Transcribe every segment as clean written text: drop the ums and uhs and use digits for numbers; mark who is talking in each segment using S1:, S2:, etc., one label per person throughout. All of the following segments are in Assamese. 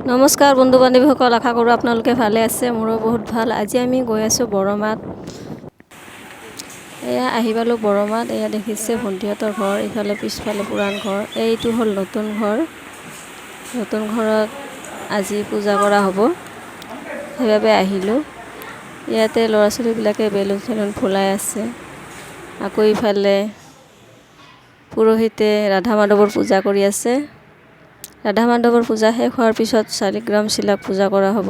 S1: নমস্কাৰ বন্ধু বান্ধৱীসকল, আশা কৰোঁ আপোনালোকে ভালে আছে। মোৰো বহুত ভাল। আজি আমি গৈ আছোঁ বৰমাত। এয়া আহি পালোঁ বৰমাত। এয়া দেখিছে ভণ্টিহঁতৰ ঘৰ, ইফালে পিছফালে পুৰাণ ঘৰ। এইটো হ'ল নতুন ঘৰ। নতুন ঘৰত আজি পূজা কৰা হ'ব, সেইবাবে আহিলোঁ। ইয়াতে ল'ৰা ছোৱালীবিলাকে বেলুন চেলুন ফুলাই আছে। আকৌ ইফালে পুৰোহিতে ৰাধা মাধৱৰ পূজা কৰি আছে। ৰাধা মাধৱৰ পূজা শেষ হোৱাৰ পিছত শালিগ্ৰাম শিলাক পূজা কৰা হ'ব।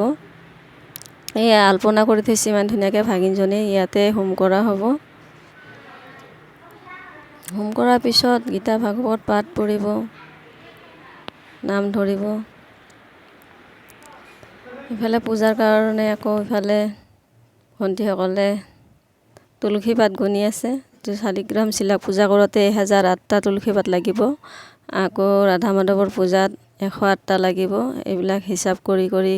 S1: এয়া আলপনা কৰি থৈছে ইমান ধুনীয়াকৈ ভাগিনজনী। ইয়াতে হোম কৰা হ'ব। হোম কৰাৰ পিছত গীতা ভাগৱত পাঠ পঢ়িব, নাম ধৰিব। ইফালে পূজাৰ কাৰণে আকৌ ইফালে ভণ্টিসকলে তুলসী পাত গনি আছে। শালিগ্ৰাম শিলাক পূজা কৰোঁতে 1008টা তুলসী পাত লাগিব। আকৌ ৰাধা মাধৱৰ পূজাত 108টা লাগিব। এইবিলাক হিচাপ কৰি কৰি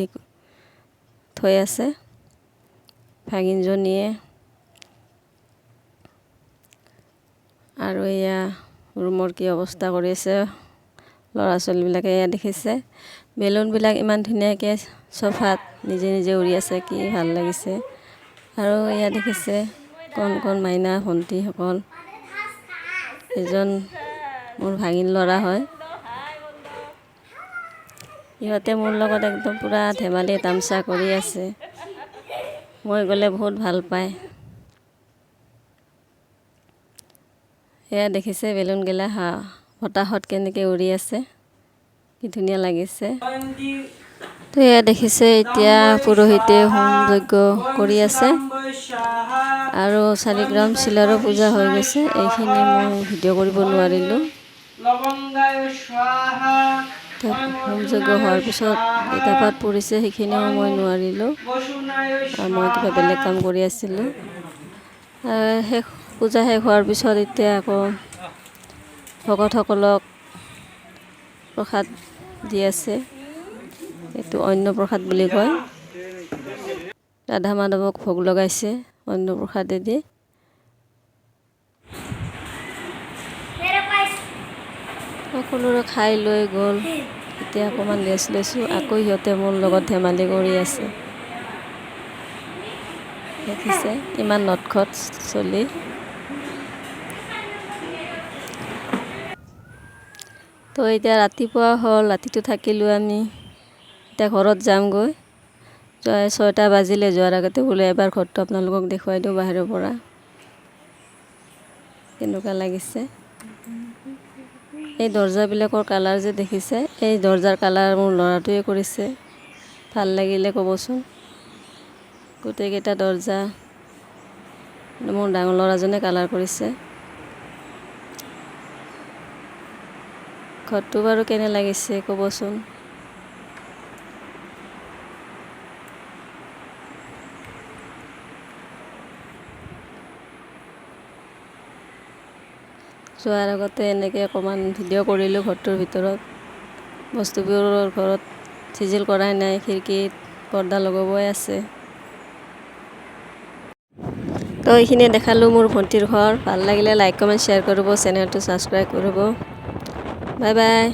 S1: থৈ আছে ভাগিনজনীয়ে। আৰু এয়া ৰুমৰ কি অৱস্থা কৰি আছে ল'ৰা ছোৱালীবিলাকে। এয়া দেখিছে বেলুনবিলাক ইমান ধুনীয়াকৈ চফাত নিজে নিজে উৰি আছে, কি ভাল লাগিছে। আৰু এয়া দেখিছে কণ কণ মাইনা ভণ্টিসকল। এজন মোৰ ভাগিন ল'ৰা হয়। ইহঁতে মোৰ লগত একদম পূৰা ধেমালি তামচা কৰি আছে। মই গ'লে বহুত ভাল পায়। এয়া দেখিছে বেলুনগিলা বতাহত কেনেকৈ উৰি আছে, কি ধুনীয়া লাগিছে। তো এয়া দেখিছে এতিয়া পুৰোহিতে হোম যজ্ঞ কৰি আছে। আৰু শালিগ্ৰাম শিলাৰো পূজা হৈ গৈছে। এইখিনি মই ভিডিঅ' কৰিব নোৱাৰিলোঁ। হোম যজ্ঞ হোৱাৰ পিছত গীতা পাঠ পঢ়িছে, সেইখিনিও মই নোৱাৰিলোঁ। মই কিবা বেলেগ কাম কৰি আছিলোঁ। পূজা শেষ হোৱাৰ পিছত এতিয়া আকৌ ভকতসকলক প্ৰসাদ দি আছে। এইটো অন্য প্ৰসাদ বুলি কয়। ৰাধা মাধৱক ভোগ লগাইছে অন্য প্ৰসাদেদি। সকলোৰে খাই লৈ গ'ল। এতিয়া অকণমান ৰেষ্ট লৈছোঁ। আকৌ সিহঁতে মোৰ লগত ধেমালি কৰি আছে। দেখিছে ইমান নটখট চলি। তো এতিয়া ৰাতিপুৱা হ'ল, ৰাতিটো থাকিলোঁ আমি। এতিয়া ঘৰত যামগৈ। 6টা বাজিলে। যোৱাৰ আগতে বোলে এবাৰ ঘৰটো আপোনালোকক দেখুৱাই দিওঁ বাহিৰৰ পৰা কেনেকুৱা লাগিছে। এই দৰ্জাবিলাকৰ কালাৰ যে দেখিছে, এই দৰ্জাৰ কালাৰ মোৰ ল'ৰাটোৱে কৰিছে। ভাল লাগিলে ক'বচোন। গোটেইকেইটা দৰ্জা মোৰ ডাঙৰ ল'ৰাজনে কালাৰ কৰিছে। ঘৰটো বাৰু কেনে লাগিছে ক'বচোন। যোৱাৰ আগতে এনেকৈ অকণমান ভিডিঅ' কৰিলোঁ ঘৰটোৰ ভিতৰত। বস্তুবোৰৰ ঘৰত চিজিল কৰাই নাই, খিৰিকীত পৰ্দা লগাবই আছে। তো এইখিনিয়ে দেখালোঁ মোৰ ভণ্টিৰ ঘৰ। ভাল লাগিলে লাইক কমেণ্ট শ্বেয়াৰ কৰিব, চেনেলটো ছাবস্ক্ৰাইব কৰিব। Bye bye.